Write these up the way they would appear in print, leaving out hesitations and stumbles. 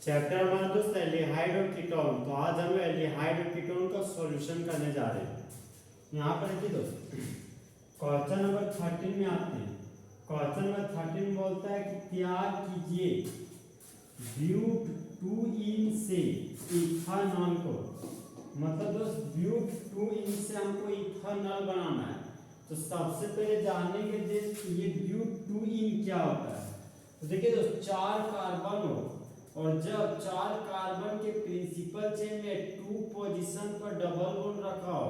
Chapter हमारा दोस्त aldehyde और कीटोन। तो आज हम एल्डिहाइड और कीटोन का सॉल्यूशन करने जा रहे हैं। यहाँ पर देखिए दोस्त, क्वेश्चन नंबर 13 में आते हैं। क्वेश्चन नंबर 13 बोलता है कि तैयार कीजिए ब्यूट 2 से इथानॉल को। मतलब दोस्त ब्यूट 2 से हमको इथानॉल बनाना है। तो सबसे पहले जानेंगे ये ब्यूट 2 क्या होता है। तो देखिए दोस्त, 4 कार्बन हो और जब 4 कार्बन के प्रिंसिपल चेन में 2 पोजीशन पर डबल बॉन्ड रखा हो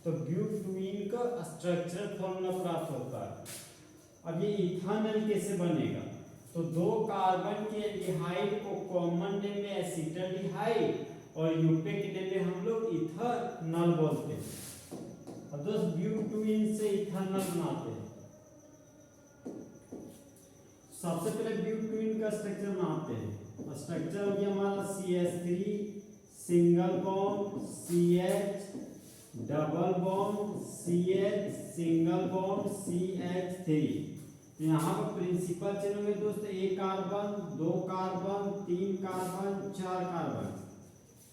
तो ब्यूट 2 का स्ट्रक्चरल फॉर्मूला प्राप्त होता है। अब ये इथानॉल कैसे बनेगा? तो 2 कार्बन के एल्डिहाइड को कॉमन नेम में एसिटाल्डिहाइड और यूपेक नेम में हम लोग इथानॉल बोलते हैं। अब दोस्त ब्यूट 2 से इथानॉल बनाते हैं। सबसे पहले ब्यूट 2 का स्ट्रक्चर बनाते हैं। स्ट्रक्चर हो गया हमारा CH3 single bond CH double bond CH single bond CH3। तो यहाँ पर प्रिंसिपल चेन में दोस्त 1 कार्बन 2 कार्बन 3 कार्बन 4 कार्बन।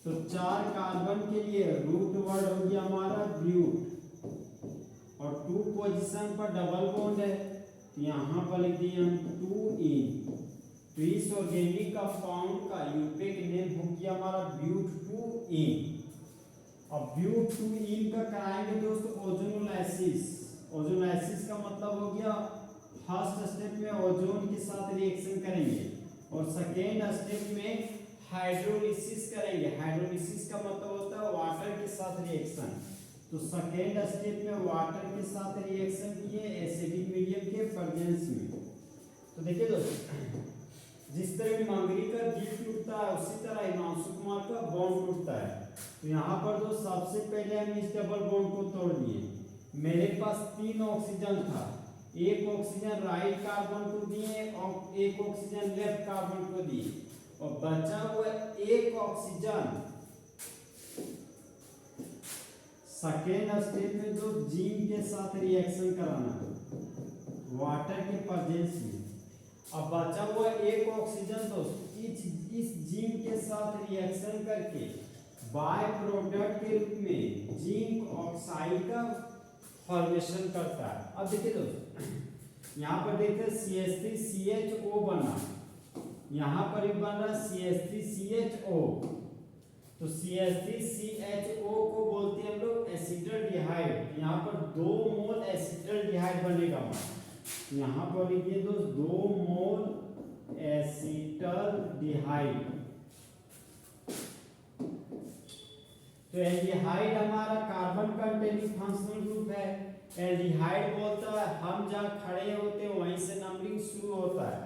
तो 4 कार्बन के लिए रूट वर्ड हो गया हमारा ब्यूट और 2 पोजीशन पर डबल बॉन्ड है। तो यहाँ पर लिख दिए हम 2 तो इस ऑर्गेनिक कंपाउंड का यूपेक नेम हो गया हमारा ब्यूट 2। अब ब्यूट 2 का कराएंगे दोस्त ओजोनोलाइसिस। ओजोनोलाइसिस का मतलब हो गया फर्स्ट स्टेप में ओजोन के साथ रिएक्शन करेंगे और सेकेंड स्टेप में हाइड्रोलिसिस करेंगे। हाइड्रोलिसिस का मतलब होता है वाटर के साथ रिएक्शन। तो सेकेंड स्टेप में वाटर के साथ रिएक्शन किए एसिडिक मीडियम के प्रेजेंस में। तो देखिए दोस्तों, जिस तरह मंगरी का दिल टूटता है उसी तरह हिमांशु कुमार का बॉन्ड टूटता है। तो यहाँ पर जो सबसे पहले हम इस डबल बॉन्ड को तोड़ दिए। मेरे पास 3 ऑक्सीजन था, एक ऑक्सीजन राइट कार्बन को दिए और एक ऑक्सीजन लेफ्ट कार्बन को दिए और बचा हुआ एक ऑक्सीजन सेकेंड स्टेप में जो जिंक के साथ रिएक्शन कराना है वाटर के प्रेजेंस में। अब बचा हुआ एक ऑक्सीजन दोस्त इस जिंक के साथ रिएक्शन करके बाय प्रोडक्ट के रूप में जिंक ऑक्साइड का फॉर्मेशन करता है। अब देखिए दोस्त, यहाँ पर देखते हैं CH3CHO बना, यहाँ पर भी बन रहा है CH3CHO। तो CH3CHO को बोलते हैं हम लोग एसिटाल्डिहाइड। यहाँ पर 2 मोल एसिटाल्डिहाइड बनेगा। यहाँ पर लिखिए दोस्त 2 मोल एसिटाल्डिहाइड। तो एल्डिहाइड हमारा कार्बन कंटेनिंग फंक्शनल ग्रुप है। एल्डिहाइड बोलता है हम जहाँ खड़े होते हैं वहीं से नंबरिंग शुरू होता है।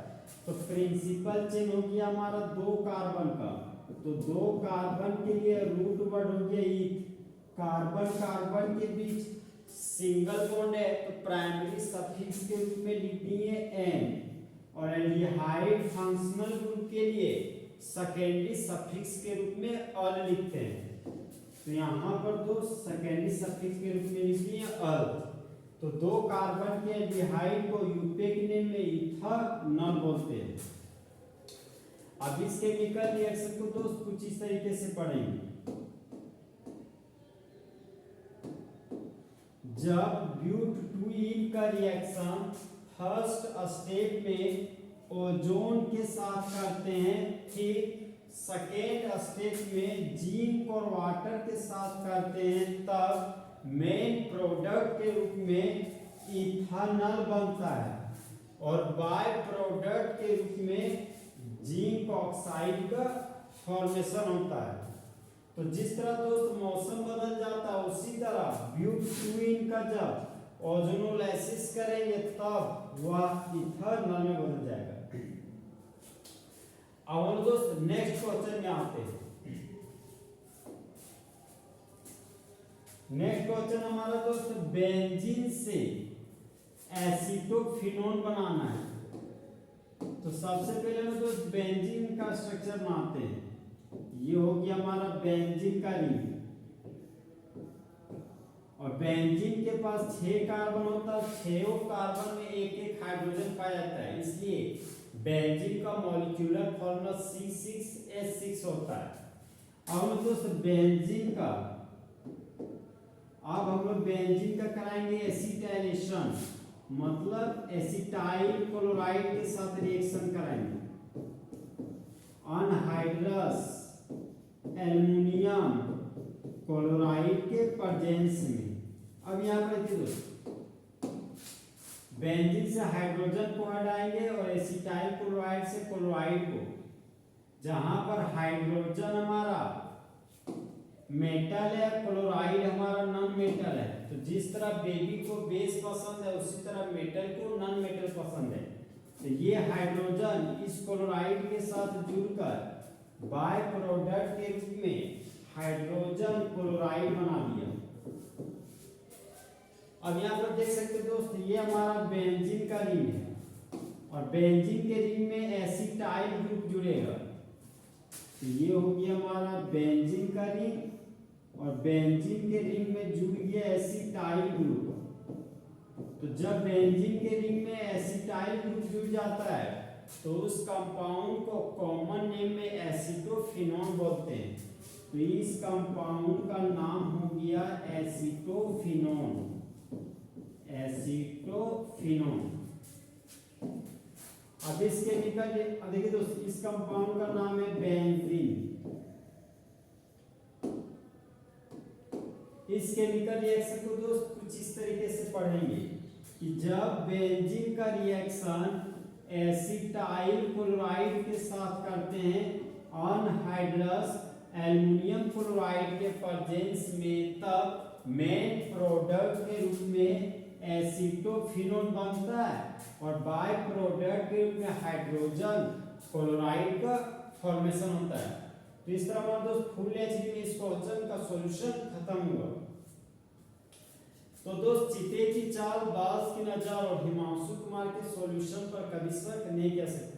तो प्रिंसिपल चेन हो गया हमारा 2 कार्बन का। तो 2 कार्बन के लिए रूट वर्ड हो गया ईथ। कार्बन कार्बन के बीच सिंगल बॉन्ड है तो प्राइमरी सफिक्स के रूप में लिख दिए N और एल्डिहाइड फंक्शनल ग्रुप के लिए सेकेंडरी सफिक्स के रूप में अल लिखते हैं। तो यहाँ पर दो सेकेंडरी सफिक्स के रूप में लिख दिए अल। तो 2 कार्बन के एल्डिहाइड को यूपेक नेम में इथानॉल बोलते हैं। अब इस केमिकल रिएक्शन को दोस्त कुछ इस तरीके से पढ़ेंगे। जब ब्यूट 2 का रिएक्शन फर्स्ट स्टेप में ओजोन के साथ करते हैं, फिर सेकेंड स्टेप में जिंक और वाटर के साथ करते हैं, तब मेन प्रोडक्ट के रूप में इथानॉल बनता है और बाय प्रोडक्ट के रूप में जिंक ऑक्साइड का फॉर्मेशन होता है। तो जिस तरह दोस्त मौसम बदल जाता है उसी तरह ब्यूट 2 का जब ओजोनोलाइसिस करेंगे तब वह इथानॉल में बदल जाएगा। अब दोस्त नेक्स्ट क्वेश्चन में आते हैं। नेक्स्ट क्वेश्चन हमारा दोस्त बेंजीन से एसीटोफिनोन बनाना है। तो सबसे पहले हम दोस्त बेंजीन का स्ट्रक्चर बनाते हैं। ये हो गया हमारा बेंजीन का रिंग और बेंजीन के पास 6 कार्बन होता है। 6 कार्बन में एक एक हाइड्रोजन पाया जाता है, इसलिए बेंजीन का मॉलिक्यूलर फॉर्मूला C6 H6 होता है। अब हम दोस्त बेंजीन का, अब हम लोग बेंजीन का कराएंगे एसिटाइलेशन, मतलब एसिटाइल क्लोराइड के साथ रिएक्शन कराएंगे अनहाइड्रस एल्युमिनियम क्लोराइड के प्रेजेंस में। अब यहाँ पर देखिए दोस्त, बेंजीन से हाइड्रोजन को हटाएंगे और एसिटाइल क्लोराइड से क्लोराइड को। जहां पर हाइड्रोजन हमारा मेटल है, क्लोराइड हमारा नॉन मेटल है, तो जिस तरह बेबी को बेस पसंद है उसी तरह मेटल को नॉन मेटल पसंद है। तो ये हाइड्रोजन इस क्लोराइड के साथ जुड़कर बाय प्रोडक्ट के रूप में हाइड्रोजन क्लोराइड बना दिया। अब यहाँ पर देख सकते हो दोस्त, ये हमारा बेंजीन का रिंग है और बेंजीन के रिंग में एसिटाइल ग्रुप जुड़ेगा। तो ये हो गया हमारा बेंजीन का रिंग और बेंजीन के रिंग में जुड़ गया एसिटाइल ग्रुप। तो जब बेंजीन के रिंग में एसिटाइल ग्रुप जुड़ जाता है तो उस कंपाउंड को कॉमन नेम में एसिटोफिनोन बोलते हैं। तो इस कंपाउंड का नाम हो गया एसिटोफिनोन, एसिटोफिनोन। अब इस केमिकल, देखिए दोस्त, इस कंपाउंड का नाम है बेंजीन। इस केमिकल रिएक्शन को दोस्त कुछ इस तरीके से पढ़ेंगे कि जब बेंजीन का रिएक्शन एसिटाइल क्लोराइड के साथ करते हैं अनहाइड्रस एल्युमिनियम क्लोराइड के प्रेजेंस में, तब मेन प्रोडक्ट के रूप में एसिटोफिनोन बनता है और बाय प्रोडक्ट के रूप में हाइड्रोजन क्लोराइड का फॉर्मेशन होता है। तो इस तरह हमारे दोस्त फुल एचडी में इस क्वेश्चन का सॉल्यूशन खत्म हुआ। तो दोस्त चिते की चाल, बाज की नजर और हिमांशु कुमार के सॉल्यूशन पर कभी शक नहीं कर सकते।